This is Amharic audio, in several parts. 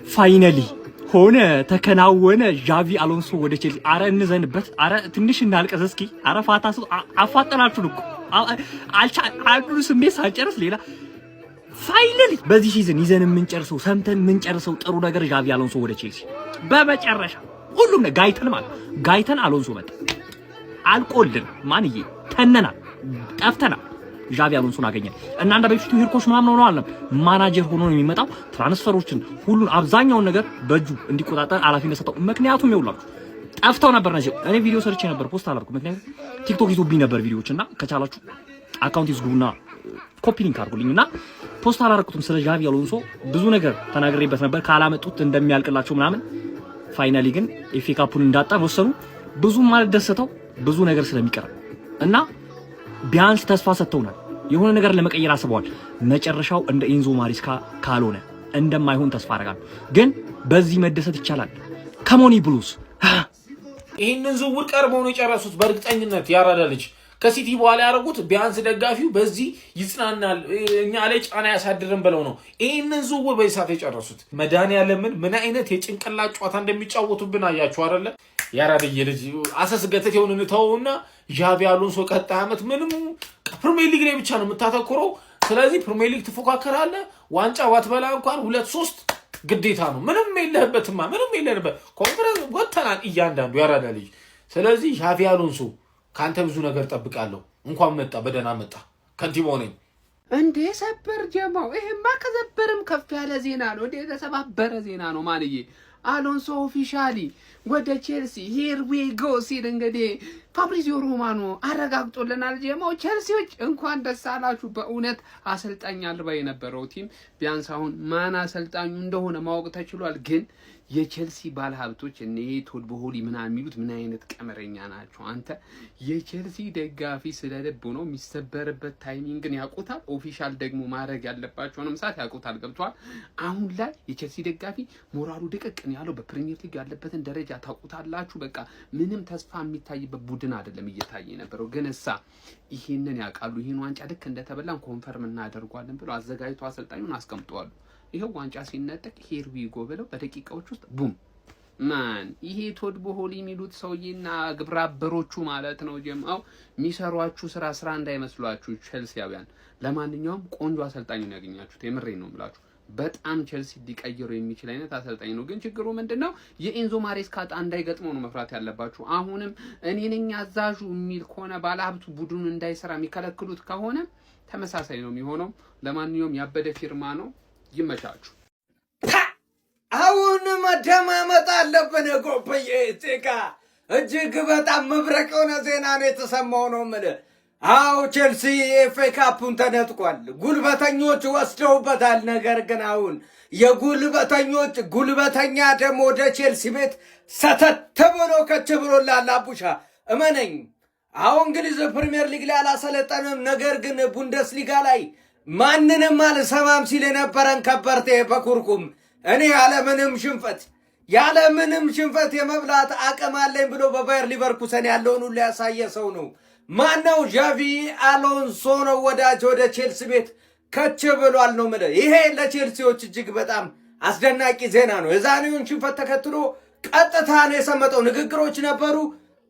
ፋይናሊ ሆነ ተከናወነ። ዣቪ አሎንሶ ወደ ቼልሲ። አረ እንዘንበት፣ አረ ትንሽ እናልቀስ እስኪ። አረ ፋታሱ አፋጠናችሁን እኮ አንዱ ስሜት ሳንጨርስ ሌላ። ፋይናሊ በዚህ ሲዝን ይዘን የምንጨርሰው ሰምተን የምንጨርሰው ጥሩ ነገር ዣቪ አሎንሶ ወደ ቼልሲ በመጨረሻ ሁሉም ጋይተን ማለት ጋይተን አሎንሶ መጣ። አልቆልን ማንዬ ተነናል፣ ጠፍተናል። ዣቪ አሎንሶን አገኘን እና እንደ በፊቱ ሄርኮች ምናምን ነው አለም ማናጀር ሆኖ ነው የሚመጣው። ትራንስፈሮችን ሁሉን አብዛኛውን ነገር በእጁ እንዲቆጣጠር ኃላፊነት ሰጠው። ምክንያቱም ይኸውላችሁ ጠፍተው ነበር ነው። እኔ ቪዲዮ ሰርቼ ነበር ፖስት አላደረኩም፣ ምክንያቱም ቲክቶክ ይዞብኝ ነበር ቪዲዮዎች እና ከቻላችሁ አካውንት ይዝጉና ኮፒ ሊንክ አድርጉልኝና ፖስት አላደረኩትም። ስለ ዣቪ አሎንሶ ብዙ ነገር ተናግሬበት ነበር ካላመጡት እንደሚያልቅላቸው ምናምን። ፋይናሊ ግን ኤፍ ኤ ካፑን እንዳጣን ወሰኑ። ብዙ ማለት ደሰተው ብዙ ነገር ስለሚቀር እና ቢያንስ ተስፋ ሰጥተውናል። የሆነ ነገር ለመቀየር አስበዋል። መጨረሻው እንደ ኢንዞ ማሪስካ ካልሆነ እንደማይሆን ተስፋ አደርጋለሁ። ግን በዚህ መደሰት ይቻላል። ከሞኒ ብሉስ ይሄንን ዝውውር ቀርበው ነው የጨረሱት። በእርግጠኝነት ያራዳ ልጅ ከሲቲ በኋላ ያደረጉት ቢያንስ ደጋፊው በዚህ ይጽናናል፣ እኛ ላይ ጫና ያሳድረን ብለው ነው ይሄንን ዝውውር በይሳት የጨረሱት። መድኃኒዓለምን ምን አይነት የጭንቅላት ጨዋታ እንደሚጫወቱብን አያችሁ አይደለ? ያራዳዬ ልጅ አሰስገተት የሆነ ተውና ዣቪ አሎንሶ ቀጣይ ዓመት ምንም ፕሪሚየር ሊግ ላይ ብቻ ነው የምታተኩረው። ስለዚህ ፕሪሚየር ሊግ ትፎካከራለህ። ዋንጫ ባትበላ እንኳን 2-3 ግዴታ ነው። ምንም የለህበትማ፣ ምንም የለህበት። ኮንፈረንስ ወጥተናል እያንዳንዱ ያራዳ ልጅ። ስለዚህ ዣቪ አሎንሶ ካንተ ብዙ ነገር ጠብቃለሁ። እንኳን መጣ፣ በደህና መጣ። ከንቲባው ነኝ እንዴ ሰበር ጀማው። ይሄማ ከዘበርም ከፍ ያለ ዜና ነው። እንዴ ተሰባበረ ዜና ነው ማንዬ። አሎንሶ ኦፊሻሊ ወደ ቼልሲ ሂር ዊ ጎ ሲል እንግዲህ ፋብሪዚዮ ሮማኖ አረጋግጦልናል። ጀማው ቼልሲዎች እንኳን ደስ አላችሁ። በእውነት አሰልጣኝ አልባ የነበረው ቲም ቢያንስ አሁን ማን አሰልጣኙ እንደሆነ ማወቅ ተችሏል። ግን የቼልሲ ባለሀብቶች እነ ቶድ ቦሆሊ ምናምን የሚሉት ምን አይነት ቀመረኛ ናቸው? አንተ የቼልሲ ደጋፊ ስለልብ ነው የሚሰበርበት ታይሚንግን ያውቁታል። ኦፊሻል ደግሞ ማድረግ ያለባቸውንም ሰዓት ያውቁታል። ገብቷል። አሁን ላይ የቼልሲ ደጋፊ ሞራሉ ድቅቅን ያለው በፕሪሚየር ሊግ ያለበትን ደረጃ ታውቁታላችሁ። በቃ ምንም ተስፋ የሚታይበት ቡድን አይደለም እየታየ ነበረው። ግን እሳ ይሄንን ያውቃሉ። ይሄን ዋንጫ ልክ እንደተበላን ኮንፈርም እናደርጓለን ብለው አዘጋጅቶ አሰልጣኙን አስቀምጠዋል። ይሄው ዋንጫ ሲነጠቅ ሂር ዊ ጎ ብለው በደቂቃዎች ውስጥ ቡም ማን ይሄ ቶድ ቦሆሊ የሚሉት ሰውዬና ግብረ አበሮቹ ማለት ነው። ጀማው የሚሰሯችሁ ስራ እንዳይመስሏችሁ ቼልሲያውያን። ለማንኛውም ቆንጆ አሰልጣኝ ነው ያገኛችሁት። የምሬን ነው የምላችሁ። በጣም ቼልሲ ሊቀይሩ የሚችል አይነት አሰልጣኝ ነው። ግን ችግሩ ምንድነው? የኢንዞ ማሬስካ ጣ እንዳይገጥመው ነው መፍራት ያለባችሁ። አሁንም እኔ ነኝ አዛዡ የሚል ከሆነ ባለሀብቱ ቡድኑን እንዳይሰራ የሚከለክሉት ከሆነ ተመሳሳይ ነው የሚሆነው። ለማንኛውም ያበደ ፊርማ ነው። ይመቻችሁ። አሁን መደማመጥ አለብን። ጎበዬ ጭቃ እጅግ በጣም መብረቅ የሆነ ዜና ነው የተሰማው ነው የምልህ። አዎ ቼልሲ ኤፍ ኤ ካፑን ተነጥቋል። ጉልበተኞች ወስደውበታል። ነገር ግን አሁን የጉልበተኞች ጉልበተኛ ደግሞ ወደ ቼልሲ ቤት ሰተት ብሎ ከች ብሎላል። አቡሻ እመነኝ። አሁን እንግሊዝ ፕሪሚየር ሊግ ላይ አላሰለጠንም። ነገር ግን ቡንደስሊጋ ላይ ማንንም አልሰማም ሲል የነበረን ከበርቴ በኩርኩም እኔ ያለምንም ሽንፈት የመብላት አቅም አለኝ ብሎ በባየር ሊቨርኩሰን ያለውን ሁሉ ያሳየ ሰው ነው። ማነው? ዣቪ አሎንሶ ነው ወዳጅ ወደ ቼልሲ ቤት ከች ብሏል ነው የምልህ። ይሄ ለቼልሲዎች እጅግ በጣም አስደናቂ ዜና ነው። የዛሬውን ሽንፈት ተከትሎ ቀጥታ ነው የሰመጠው። ንግግሮች ነበሩ፣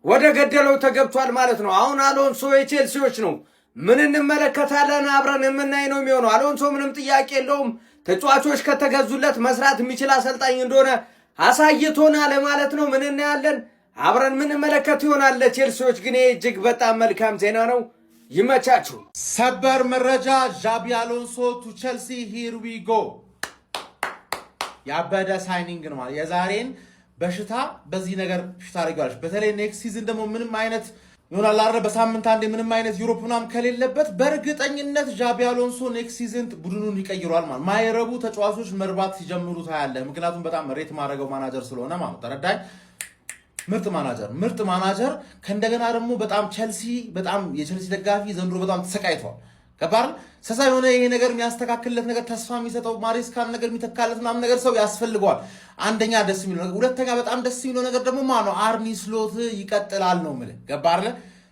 ወደ ገደለው ተገብቷል ማለት ነው። አሁን አሎንሶ የቼልሲዎች ነው። ምን እንመለከታለን? አብረን የምናይ ነው የሚሆነው። አሎንሶ ምንም ጥያቄ የለውም። ተጫዋቾች ከተገዙለት መስራት የሚችል አሰልጣኝ እንደሆነ አሳይቶናል ማለት ነው። ምን እናያለን? አብረን የምንመለከት ይሆናል። ለቼልሲዎች ግን እጅግ በጣም መልካም ዜና ነው። ይመቻችሁ። ሰበር መረጃ፣ ዣቢ አሎንሶ ቱ ቼልሲ ሂር ዊ ጎ። ያበደ ሳይኒንግ ነው ማለት የዛሬን በሽታ በዚህ ነገር ሽታ አድርጓለች። በተለይ ኔክስት ሲዝን ደግሞ ምንም አይነት ይሆናል አይደል? በሳምንት አንዴ ምንም አይነት ዩሮፕ ምናምን ከሌለበት በእርግጠኝነት ዣቢ አሎንሶ ኔክስት ሲዝን ቡድኑን ይቀይሯል ማለት ማይረቡ ተጫዋቾች መርባት ሲጀምሩ ታያለህ። ምክንያቱም በጣም ሬት ማድረገው ማናጀር ስለሆነ ማለት ተረዳኝ። ምርጥ ማናጀር ከእንደገና ደግሞ በጣም ቼልሲ በጣም የቼልሲ ደጋፊ ዘንድሮ በጣም ተሰቃይቷል። ከባር ሰሳ የሆነ ይሄ ነገር የሚያስተካክልለት ነገር ተስፋ የሚሰጠው ማሬስካን ነገር የሚተካለት ምናምን ነገር ሰው ያስፈልገዋል። አንደኛ ደስ የሚለው ነገር፣ ሁለተኛ በጣም ደስ የሚለው ነገር ደግሞ ማነው አርኒ ስሎት ይቀጥላል ነው የምልህ። ገባህ?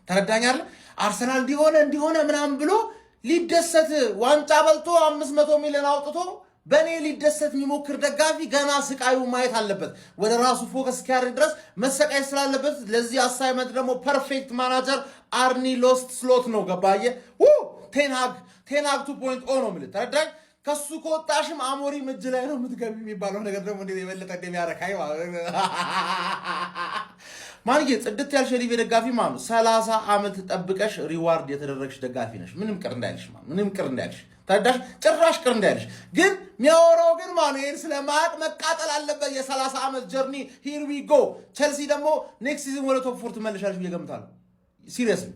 ተረዳኛል። አርሰናል እንዲሆነ ምናምን ብሎ ሊደሰት ዋንጫ በልቶ 500 ሚሊዮን አውጥቶ በእኔ ሊደሰት የሚሞክር ደጋፊ ገና ስቃዩ ማየት አለበት። ወደ ራሱ ፎከስ እስኪያደርግ ድረስ መሰቃየት ስላለበት ለዚህ አሳይመንት ደግሞ ፐርፌክት ማናጀር አርኒ ሎስት ስሎት ነው። ገባየ ቴንሃግ 2.0 ነው የምልህ። ተረዳኝ። ከሱ ከወጣሽም አሞሪም እጅ ላይ ነው የምትገቢ የሚባለው ነገር ደግሞ እንዴት የበለጠ እንደሚያረካኝ ማንዬ ጽድት ያልሽ ሊቪ ደጋፊ ማኑ 30 ዓመት ጠብቀሽ ሪዋርድ የተደረግሽ ደጋፊ ነሽ። ምንም ቅር እንዳይልሽ ማኑ ምንም ቅር እንዳይልሽ ታዳሽ ጭራሽ ቅር እንዳይልሽ። ግን ሚያወራው ግን ማኑ ይሄን ስለማያቅ መቃጠል አለበት። የ30 ዓመት ጀርኒ ሂር ዊ ጎ። ቸልሲ ደግሞ ኔክስት ሲዝን ወደ ቶፕ 4 ትመለሻለሽ ብዬ ገምታለሁ። ሲሪየስሊ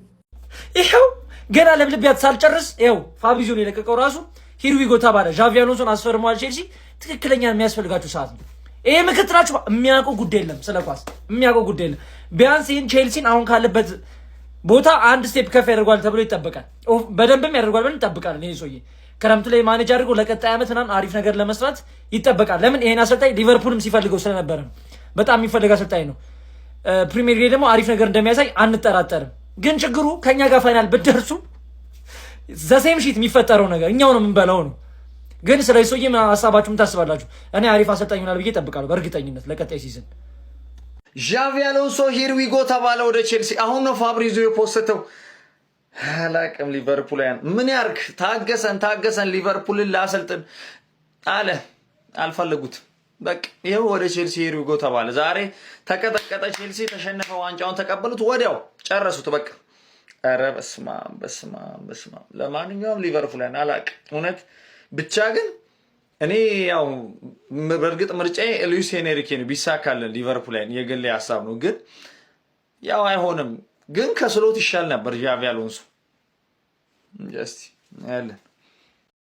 ይሄው ገና ለብልቢያት ሳልጨርስ ይሄው ፋብሪዚዮ ነው የለቀቀው ራሱ ሂር ዊ ጎ ተባለ። ዣቪ አሎንሶን አስፈርሟል ቼልሲ። ትክክለኛ የሚያስፈልጋችሁ ሰዓት ነው። ይሄ ምክትላችሁ የሚያውቀው ጉዳይ የለም፣ ስለ ኳስ የሚያውቀው ጉዳይ የለም። ቢያንስ ይህን ቼልሲን አሁን ካለበት ቦታ አንድ ስቴፕ ከፍ ያደርጓል ተብሎ ይጠበቃል። በደንብም ያደርጓል ብለን እንጠብቃለን። ይሄ ሰውዬ ክረምት ላይ ማኔጅ አድርጎ ለቀጣይ ዓመት ምናምን አሪፍ ነገር ለመስራት ይጠበቃል። ለምን ይሄን አሰልጣኝ ሊቨርፑልም ሲፈልገው ስለነበረ ነው። በጣም የሚፈልግ አሰልጣኝ ነው። ፕሪሚየር ሊግ ደግሞ አሪፍ ነገር እንደሚያሳይ አንጠራጠርም። ግን ችግሩ ከኛ ጋር ፋይናል ብትደርሱ ዘሴም ሺት የሚፈጠረው ነገር እኛው ነው የምንበላው ነው። ግን ስለ ሰውዬ ሀሳባችሁ ምን ታስባላችሁ? እኔ አሪፍ አሰልጣኝ ይሆናል ብዬ እጠብቃለሁ በእርግጠኝነት ለቀጣይ ሲዝን። ዣቪ አሎንሶ ሂር ዊ ጎ ተባለ ወደ ቼልሲ። አሁን ነው ፋብሪዚዮ የፖስተው። አላቅም ሊቨርፑልያን ምን ያርግ? ታገሰን ሊቨርፑልን ላሰልጥን አለ። አልፈለጉት። በቃ ይሄው ወደ ቼልሲ ሂር ዊ ጎ ተባለ። ዛሬ ተቀጠቀጠ ቼልሲ፣ ተሸነፈ፣ ዋንጫውን ተቀበሉት፣ ወዲያው ጨረሱት በቃ። ኧረ በስመ አብ። ለማንኛውም ሊቨርፑልያን አላቅም እውነት ብቻ ግን እኔ ያው በእርግጥ ምርጫዬ ሉዊስ ኤንሪኬ ነው ቢሳካልን ሊቨርፑልን የግሌ ሀሳብ ነው። ግን ያው አይሆንም። ግን ከስሎት ይሻል ነበር ዣቪ አሎንሶ። ጀስት ያለን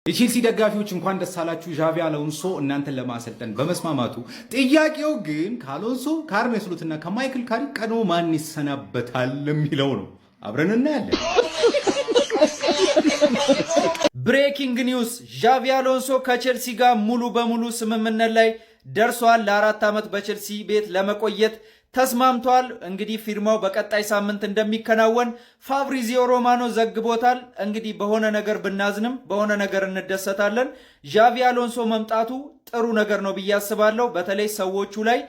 የቼልሲ ደጋፊዎች እንኳን ደስ አላችሁ። ዣቪ አሎንሶ እናንተን ለማሰልጠን በመስማማቱ። ጥያቄው ግን ከአሎንሶ ከአርኔ ስሎትና ከማይክል ካሪክ ቀድሞ ማን ይሰናበታል የሚለው ነው። አብረን እናያለን። ብሬኪንግ ኒውስ! ዣቪ አሎንሶ ከቼልሲ ጋር ሙሉ በሙሉ ስምምነት ላይ ደርሷል። ለ4 ዓመት በቼልሲ ቤት ለመቆየት ተስማምቷል። እንግዲህ ፊርማው በቀጣይ ሳምንት እንደሚከናወን ፋብሪዚዮ ሮማኖ ዘግቦታል። እንግዲህ በሆነ ነገር ብናዝንም በሆነ ነገር እንደሰታለን። ዣቪ አሎንሶ መምጣቱ ጥሩ ነገር ነው ብዬ አስባለሁ። በተለይ ሰዎቹ ላይ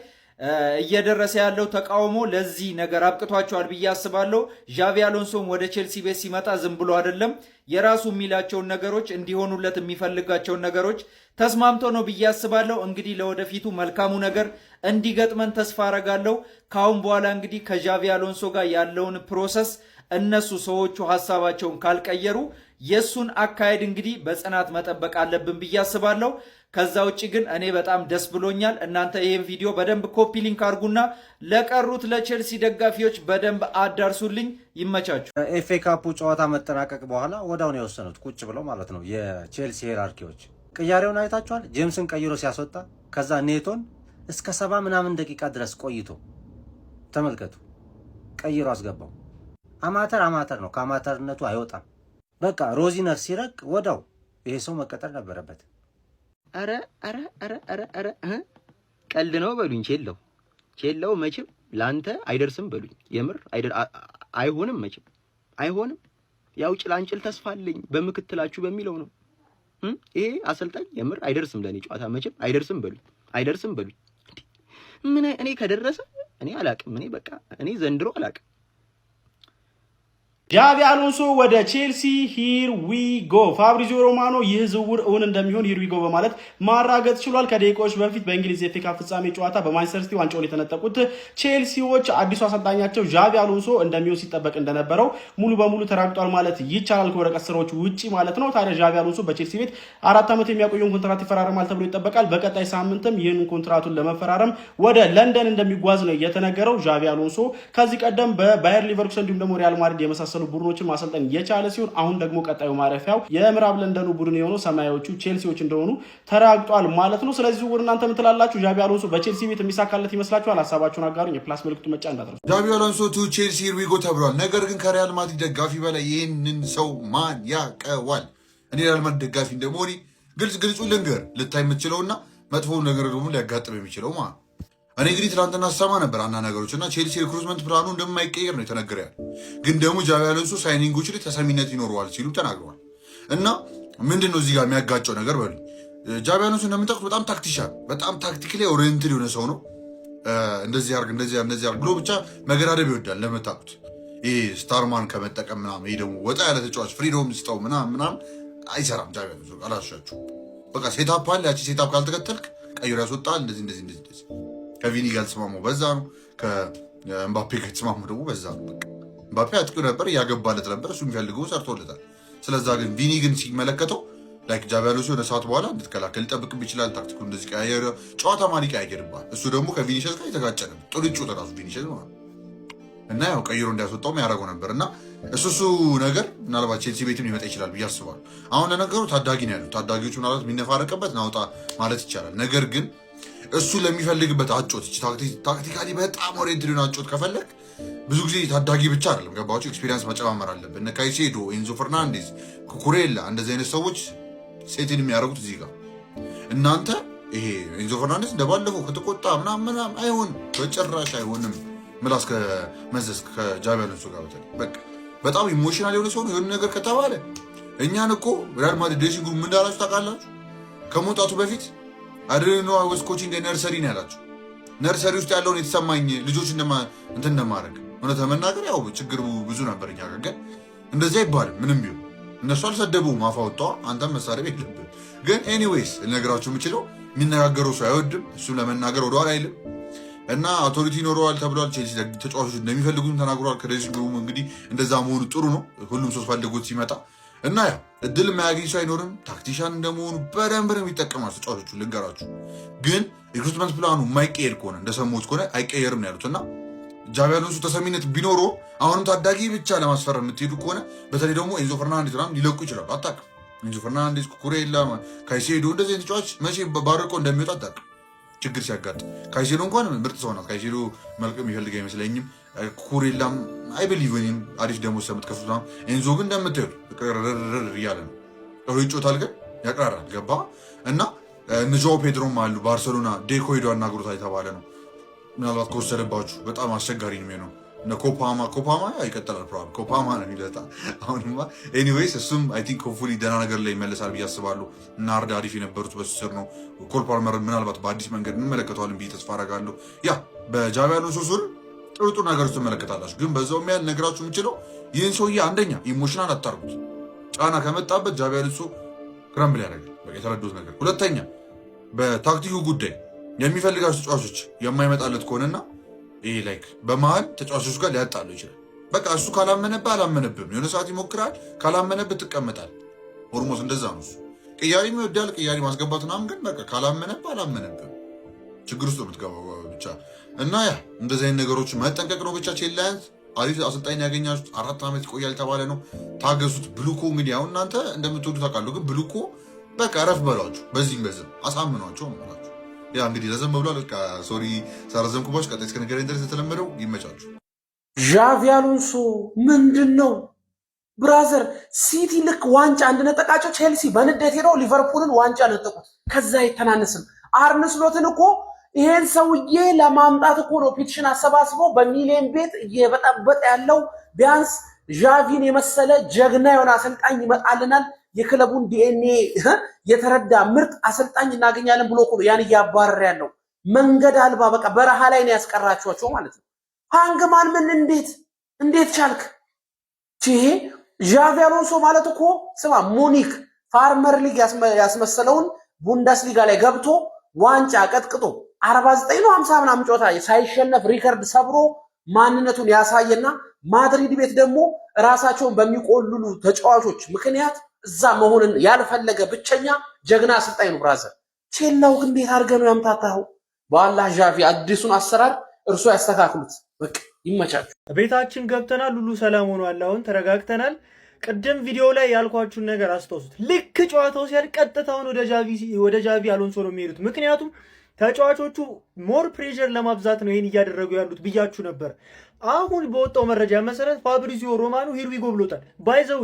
እየደረሰ ያለው ተቃውሞ ለዚህ ነገር አብቅቷቸዋል ብዬ አስባለሁ። ዣቪ አሎንሶም ወደ ቼልሲ ቤት ሲመጣ ዝም ብሎ አይደለም። የራሱ የሚላቸውን ነገሮች እንዲሆኑለት የሚፈልጋቸውን ነገሮች ተስማምቶ ነው ብዬ አስባለሁ። እንግዲህ ለወደፊቱ መልካሙ ነገር እንዲገጥመን ተስፋ አረጋለሁ። ካሁን በኋላ እንግዲህ ከዣቪ አሎንሶ ጋር ያለውን ፕሮሰስ እነሱ ሰዎቹ ሀሳባቸውን ካልቀየሩ የሱን አካሄድ እንግዲህ በጽናት መጠበቅ አለብን ብዬ አስባለሁ። ከዛ ውጭ ግን እኔ በጣም ደስ ብሎኛል። እናንተ ይህን ቪዲዮ በደንብ ኮፒ ሊንክ አድርጉና ለቀሩት ለቼልሲ ደጋፊዎች በደንብ አዳርሱልኝ። ይመቻችሁ። ኤፍኤ ካፑ ጨዋታ መጠናቀቅ በኋላ ወዳውን የወሰኑት ቁጭ ብለው ማለት ነው የቼልሲ ሄራርኪዎች። ቅያሬውን አይታችኋል? ጄምስን ቀይሮ ሲያስወጣ ከዛ ኔቶን እስከ 70 ምናምን ደቂቃ ድረስ ቆይቶ ተመልከቱ፣ ቀይሮ አስገባው። አማተር ነው፣ ከአማተርነቱ አይወጣም። በቃ ሮዚነር ሲረቅ ወዳው ይሄ ሰው መቀጠር ነበረበት። አረ ቀልድ ነው በሉኝ። ቼለው መቼም ላንተ አይደርስም በሉኝ። የምር አይሆንም፣ መቼም አይሆንም። ያው ጭላንጭል ተስፋ አለኝ በምክትላችሁ በሚለው ነው። ይሄ አሰልጣኝ የምር አይደርስም፣ ለኔ ጨዋታ መቼም አይደርስም በሉኝ። ምን እኔ ከደረሰ እኔ አላቅም። እኔ ዘንድሮ አላቅም። ዣቪ አሎንሶ ወደ ቼልሲ ሂር ዊ ጎ። ፋብሪዚዮ ሮማኖ ይህ ዝውውር እውን እንደሚሆን ሂር ዊ ጎ በማለት ማራገጥ ችሏል። ከደቂቃዎች በፊት በእንግሊዝ ኤፍ ኤ ካፕ ፍጻሜ ጨዋታ በማንቸስተር ሲቲ ዋንጫውን የተነጠቁት ቼልሲዎች አዲሱ አሰልጣኛቸው ዣቪ አሎንሶ እንደሚሆን ሲጠበቅ እንደነበረው ሙሉ በሙሉ ተራግጧል ማለት ይቻላል፣ ከወረቀት ስራዎች ውጪ ማለት ነው። ታዲያ ዣቪ አሎንሶ በቼልሲ ቤት 4 ዓመት የሚያቆየውን ኮንትራት ይፈራረማል ተብሎ ይጠበቃል። በቀጣይ ሳምንትም ይህንን ኮንትራቱን ለመፈራረም ወደ ለንደን እንደሚጓዝ ነው የተነገረው። ዣቪ አሎንሶ ከዚህ ቀደም በባየር ሊቨርኩሰን እንዲሁም ደግሞ ሪያል ማድሪድ የመሳሰሉ ቡድኖችን ማሰልጠን የቻለ ሲሆን አሁን ደግሞ ቀጣዩ ማረፊያው የምዕራብ ለንደኑ ቡድን የሆነው ሰማያዊዎቹ ቼልሲዎች እንደሆኑ ተራግጧል ማለት ነው። ስለዚህ ዝውውር እናንተ ምን ትላላችሁ? ዣቪ አሎንሶ በቼልሲ ቤት የሚሳካለት ይመስላችኋል? ሀሳባችሁን አጋሩኝ። የፕላስ ምልክቱ መጫ እንዳትረሱ። ዣቪ አሎንሶ ቱ ቼልሲ ሂር ዊ ጎ ተብሏል። ነገር ግን ከሪያል ማድሪድ ደጋፊ በላይ ይህንን ሰው ማን ያቀዋል? እኔ ሪያል ማድሪድ ደጋፊ እንደመሆኔ ግልጹ ልንገር፣ ልታይ የምትችለውና መጥፎ ነገር ደግሞ ሊያጋጥም የሚችለው ማለት እኔ እንግዲህ ትናንትና ሰማ ነበር አንዳንድ ነገሮች እና ቼልሲ ሪክሩትመንት ፕላኑ እንደማይቀየር ነው የተነገረ ያለ። ግን ደግሞ ዣቪ አሎንሶ ሳይኒንጎች ላይ ተሰሚነት ይኖረዋል ሲሉ ተናግረዋል። እና ምንድን ነው እዚህ ጋር የሚያጋጨው ነገር በሉኝ። ጃቪ አሎንሶ እንደምታውቁት በጣም ታክቲሻል፣ በጣም ታክቲካሊ ኦሪየንትድ የሆነ ሰው ነው። እንደዚህ አርግ እንደዚህ አርግ ብሎ ብቻ መገዳደብ ይወዳል እንደምታውቁት። ይሄ ስታርማን ከመጠቀም ምናምን፣ ይሄ ደግሞ ወጣ ያለ ተጫዋች ፍሪዶም ስጠው ምናምን አይሰራም ጃቪ አሎንሶ። አላሻችሁ በቃ ሴታፕ አለ። ያቺ ሴታፕ ካልተከተልክ ቀይሮ ያስወጣል። እንደዚህ ከቪኒ ጋር ተስማሙ፣ በዛ ነው። ከኤምባፔ ጋር ተስማሙ ደግሞ በዛ ነው። በቃ ኤምባፔ አጥቂው ነበር፣ እያገባለት ነበር፣ እሱ የሚፈልገው ሰርቶለታል። ስለዛ ግን ቪኒ ግን ሲመለከተው ላይክ ጃቪ አሎንሶ የሆነ ሰዓት በኋላ እንድትከላከል ሊጠብቅብ ይችላል። ታክቲኩ እንደዚህ ቀያየረ፣ ጨዋታ ማን ይቀያየርባል። እሱ ደግሞ ከቪኒሸስ ጋር የተጋጨ ነበር፣ ጥልጩ ተራሱ ቪኒሸስ ማለት እና ያው ቀይሮ እንዲያስወጣውም ያደረገው ነበር እና እሱ ነገር ምናልባት ቼልሲ ቤትም ሊመጣ ይችላል ብዬ አስባለሁ። አሁን ለነገሩ ታዳጊ ነው ያሉት። ታዳጊዎቹ ምናልባት የሚነፋረቅበት ናውጣ ማለት ይቻላል። ነገር ግን እሱ ለሚፈልግበት አጮት ታክቲካሊ በጣም ኦሪየንትድ ሆነ አጮት ከፈለግ ብዙ ጊዜ ታዳጊ ብቻ አይደለም፣ ገባችሁ? ኤክስፒሪየንስ መጨማመር አለብን። እነ ካይሴዶ፣ ኤንዞ ፈርናንዴዝ፣ ኩኩሬላ እንደዚህ አይነት ሰዎች ሴትን የሚያደርጉት እዚህ ጋር እናንተ ይሄ ኤንዞ ፈርናንዴዝ እንደባለፈው ከተቆጣ ምናምን አይሆንም፣ በጭራሽ አይሆንም። ምላስ ከመዘዝ ከጃቪ አሎንሶ ጋር በቃ በጣም ኢሞሽናል የሆነ ሰው ነው። የሆነ ነገር ከተባለ እኛን እኮ ሪያል ማድሪድ ድሬሲንግ ሩም ምን እንዳላችሁ ታውቃላችሁ? ከመውጣቱ በፊት አድኖ ወስ ኮቺንግ ነርሰሪ ነው ያላችሁ። ነርሰሪ ውስጥ ያለውን የተሰማኝ ልጆች እንትን እንደማድረግ እውነት ለመናገር ያው ችግር ብዙ ነበር እኛ ጋር፣ ግን እንደዚህ አይባልም። ምንም ቢሆን እነሱ አልሰደቡም፣ አፍ አወጣሁ። አንተም መሳደብ የለብህም። ግን ኤኒዌይስ ልነግራችሁ የምችለው የሚነጋገረው ሰው አይወድም፣ እሱም ለመናገር ወደኋላ አይልም እና አውቶሪቲ ይኖረዋል ተብሏል። ቼልሲ ተጫዋቾች እንደሚፈልጉም ተናግረዋል። ከድሬሲንግ ሩም እንግዲህ እንደዛ መሆኑ ጥሩ ነው፣ ሁሉም ሰው ፈልጎት ሲመጣ እና ያው እድል የማያገኝ ሰው አይኖርም። ታክቲሻን እንደመሆኑ በደንብ ነው የሚጠቀማል ተጫዋቾቹ። ልንገራችሁ ግን ሪክሩትመንት ፕላኑ የማይቀየር ከሆነ እንደሰማሁት ከሆነ አይቀየርም ነው ያሉት እና ጃቪ አሎንሶ ተሰሚነት ቢኖረው አሁንም ታዳጊ ብቻ ለማስፈረም የምትሄዱ ከሆነ በተለይ ደግሞ ኤንዞ ፈርናንዴዝ ምናምን ሊለቁ ይችላሉ። አታውቅም። ኤንዞ ፈርናንዴዝ፣ ኩኩሬላ፣ ካይሴዶ እንደዚህ ተጫዋች መቼ ባርቆ እንደሚወጣ አታውቅም። ችግር ሲያጋጥም ካይሴዶ እንኳን ምርጥ ሰው ናት። ካይሴዶ መልቀቅ የሚፈልግ አይመስለኝም። ኩኩሬላም አይበሊቭ ወይም አሪፍ ደግሞ ሰምትከፍቱ። ኤንዞ ግን እንደምታዩት እያለ ነው ይጮታል፣ ግን ያቅራራል። ገባ እና ንጆ ፔድሮም አሉ ባርሰሎና ዴኮ ሄዶ አናግሮታል የተባለ ነው። ምናልባት ከወሰደባችሁ በጣም አስቸጋሪ ነው የሚሆነው። ኮፓማ ይቀጥላል። ፕሮባብሊ ኮፓማ ነው የሚለጣ አሁንማ። ኤኒዌይስ እሱም አይ ቲንክ ሆፕፉሊ ደህና ነገር ላይ ይመለሳል ብዬ አስባለሁ። እና አርዳ አሪፍ የነበሩት በሱ ስር ነው። ኮል ፓልመር ምናልባት በአዲስ መንገድ እንመለከተዋለን ብዬ ተስፋ አደርጋለሁ። ያ በጃቪ አሎንሶ ስር ጥሩ ነገር ትመለከታላችሁ። ግን በዛው የሚያል ነገራችሁ የምችለው ይህን ሰውዬ አንደኛ ኢሞሽናል አታርጉት። ጫና ከመጣበት ጃቪ አሎንሶ ክረምብል ያደርጋል። በቃ የተረዱት ነገር። ሁለተኛ በታክቲኩ ጉዳይ የሚፈልጋቸው ተጫዋቾች የማይመጣለት ከሆነና ይሄ ላይክ በመሀል ተጫዋቾች ጋር ሊያጣሉ ይችላል። በቃ እሱ ካላመነብህ አላመነብህም። የሆነ ሰዓት ይሞክራል፣ ካላመነብህ ትቀመጣል። ኦልሞስት እንደዛ ነው እሱ። ቅያሪ ይወዳል፣ ቅያሪ ማስገባት ምናምን፣ ግን በቃ ካላመነብህ አላመነብህም። ችግር ውስጥ የምትገባው ብቻ እና ያ እንደዚህ አይነት ነገሮች መጠንቀቅ ነው ብቻ። ቼላያንስ አሪፍ አሰልጣኝ ያገኛችሁት 4 ዓመት ይቆያል የተባለ ነው። ታገሱት። ብሉኮ እንግዲህ አሁን እናንተ እንደምትወዱ ታውቃለሁ፣ ግን ብሉኮ በቃ ረፍ በሏችሁ፣ በዚህም በዝም አሳምኗቸው ነው። ያ እንግዲህ ረዘም ብሏል። በቃ ሶሪ ሳረዘምኩባችሁ። ቀጣይ እስከ ነገረኝ ድረስ የተለመደው ይመቻችሁ። ዣቪ አሎንሶ ምንድን ነው ብራዘር? ሲቲ ልክ ዋንጫ እንደነጠቃቸው ቼልሲ በንዴት ሄደው ሊቨርፑልን ዋንጫ ነጠቁት። ከዛ አይተናነስም። አርነ ስሎትን እኮ ይሄን ሰውዬ ለማምጣት እኮ ነው ፒቲሽን አሰባስበው በሚሊዮን ቤት እየበጠበጠ ያለው። ቢያንስ ዣቪን የመሰለ ጀግና የሆነ አሰልጣኝ ይመጣልናል፣ የክለቡን ዲኤንኤ የተረዳ ምርጥ አሰልጣኝ እናገኛለን ብሎ እኮ ያን እያባረረ ያለው። መንገድ አልባ በቃ በረሃ ላይ ነው ያስቀራችኋቸው ማለት ነው። ሃንግማን ምን እንዴት ቻልክ? ይሄ ዣቪ አሎንሶ ማለት እኮ ስማ፣ ሙኒክ ፋርመር ሊግ ያስመሰለውን ቡንደስሊጋ ላይ ገብቶ ዋንጫ ቀጥቅጦ 49 ነው 50 ምናምን ጨዋታ ሳይሸነፍ ሪከርድ ሰብሮ ማንነቱን ያሳየና ማድሪድ ቤት ደግሞ ራሳቸውን በሚቆልሉ ተጫዋቾች ምክንያት እዛ መሆንን ያልፈለገ ብቸኛ ጀግና አሰልጣኝ ነው። ብራዘር ቼላው እንዴት አድርገህ ነው ያምታታው? በአላህ ዣቪ አዲሱን አሰራር እርሶ ያስተካክሉት። በቃ ይመቻችሁ። ቤታችን ገብተናል። ሁሉ ሰላም ሆኗል። አሁን ተረጋግተናል። ቅድም ቪዲዮ ላይ ያልኳችሁን ነገር አስታውሱት። ልክ ጨዋታው ሲያልቅ ቀጥታውን ወደ ጃቪ አሎንሶ ነው የሚሄዱት። ምክንያቱም ተጫዋቾቹ ሞር ፕሬሸር ለማብዛት ነው ይሄን እያደረጉ ያሉት ብያችሁ ነበር። አሁን በወጣው መረጃ መሰረት ፋብሪዚዮ ሮማኖ ሂርዊጎ ብሎታል። ባይዘዊ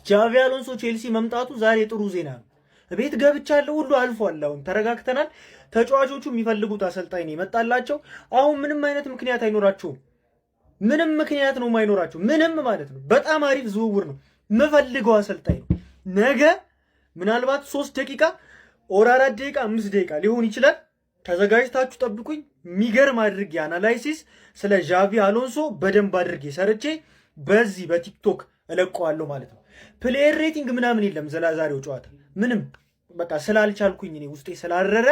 ጃቪ አሎንሶ ቼልሲ መምጣቱ ዛሬ ጥሩ ዜና ነው። ቤት ገብቻለሁ፣ ሁሉ አልፏል። አሁን ተረጋግተናል። ተጫዋቾቹ የሚፈልጉት አሰልጣኝ ነው የመጣላቸው። አሁን ምንም አይነት ምክንያት አይኖራቸውም። ምንም ምክንያት ነው የማይኖራቸው፣ ምንም ማለት ነው። በጣም አሪፍ ዝውውር ነው። የምፈልገው አሰልጣኝ ነው። ነገ ምናልባት 3 ደቂቃ ኦር 4 ደቂቃ 5 ደቂቃ ሊሆን ይችላል። ተዘጋጅታችሁ ጠብቁኝ። የሚገርም አድርጌ አናላይሲስ ስለ ዣቪ አሎንሶ በደንብ አድርጌ ሰርቼ በዚህ በቲክቶክ እለቀዋለሁ ማለት ነው። ፕሌየር ሬቲንግ ምናምን የለም ስለዛሬው ጨዋታ ምንም በቃ ስላልቻልኩኝ እኔ ውስጤ ስላረረ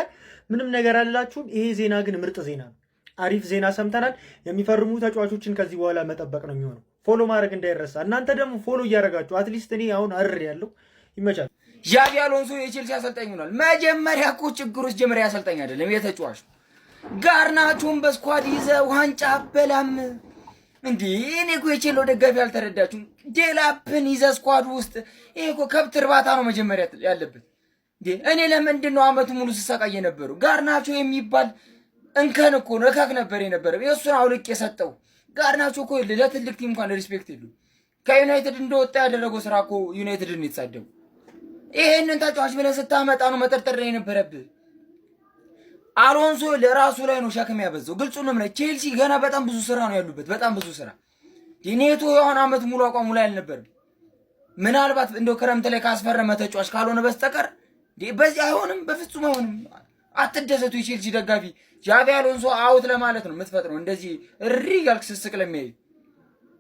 ምንም ነገር አልላችሁም። ይሄ ዜና ግን ምርጥ ዜና ነው። አሪፍ ዜና ሰምተናል። የሚፈርሙ ተጫዋቾችን ከዚህ በኋላ መጠበቅ ነው የሚሆነው። ፎሎ ማድረግ እንዳይረሳ። እናንተ ደግሞ ፎሎ እያደረጋችሁ አትሊስት እኔ አሁን አርር ያለው ይመቻል። ዣቪ አሎንሶ የቼልሲ አሰልጣኝ ሆኗል። መጀመሪያ እኮ ችግሮች ጀመሪያ አሰልጣኝ አይደለም የተጫዋች ጋርናቾን በስኳድ ይዘ ዋንጫ በላም እንዴ እኔ እኮ የቼልሲ ደጋፊ አልተረዳችሁም። ዴላፕን ይዘ ስኳድ ውስጥ ይሄ እኮ ከብት እርባታ ነው መጀመሪያ ያለበት። እኔ ለምንድን ነው አመቱ ሙሉ ስሰቃይ የነበረው? ጋርናቾ የሚባል እንከን እኮ ረካክ ነበር የነበረው። የእሱን አውልቅ የሰጠው ጋርናቾ እኮ ለትልቅ ቲም እንኳን ሪስፔክት የለው። ከዩናይትድ እንደወጣ ያደረገው ስራ እኮ ዩናይትድን የተሳደቡ። ይሄንን ተጫዋች ብለህ ስታመጣ ነው መጠርጠር የነበረብህ። አሎንሶ ለራሱ ላይ ነው ሸክም ያበዛው። ግልጹ ነው። ቼልሲ ገና በጣም ብዙ ስራ ነው ያሉበት፣ በጣም ብዙ ስራ። ኔቶ የሆነ አመት ሙሉ አቋሙ ላይ አልነበረም። ምናልባት እንደው ክረምት ላይ ካስፈረመ ተጫዋች ካልሆነ በስተቀር በዚህ አይሆንም፣ በፍጹም አይሆንም። አትደሰቱ የቼልሲ ደጋፊ። ዣቪ አሎንሶ አውት ለማለት ነው የምትፈጥረው እንደዚህ እሪ ያልክ ስስቅ ለሚያይ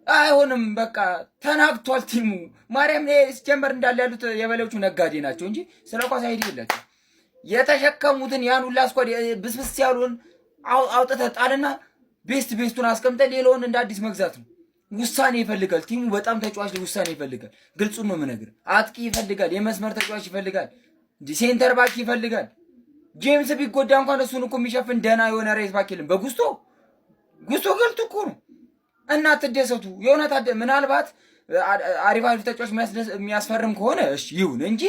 አይሆንም። በቃ ተናግቷል ቲሙ። ማርያም ሲጀመር እንዳለ ያሉት የበሌዎቹ ነጋዴ ናቸው እንጂ ስለ ኳስ አይዲ የላቸው። የተሸከሙትን ያን ሁላ ስኳድ ብስብስ ያሉን አውጥተህ ጣልና ቤስቱን አስቀምጠህ ሌላውን እንደ አዲስ መግዛት ነው። ውሳኔ ይፈልጋል ቲሙ። በጣም ተጫዋች ውሳኔ ይፈልጋል። ግልጹን ነው የምነግርህ። አጥቂ ይፈልጋል፣ የመስመር ተጫዋች ይፈልጋል፣ ሴንተር ባክ ይፈልጋል። ጄምስ ቢጎዳ እንኳን እሱን እኮ የሚሸፍን ደህና የሆነ ሬስ ባክ የለም። በጉስቶ ገልጡ እኮ ነው። እና አትደሰቱ የእውነት ምናልባት አሪፍ ተጫዋች የሚያስፈርም ከሆነ እሺ ይሁን እንጂ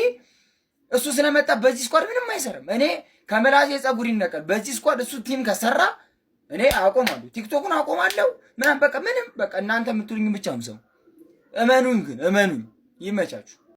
እሱ ስለመጣ በዚህ ስኳድ ምንም አይሰራም። እኔ ከመላሴ ጸጉር ይነቀል። በዚህ ስኳድ እሱ ቲም ከሰራ እኔ አቆማለሁ፣ ቲክቶኩን አቆማለሁ ምናምን በቃ ምንም በቃ እናንተ የምትሉኝ ብቻ ነው ሰው። እመኑኝ ግን እመኑኝ። ይመቻችሁ።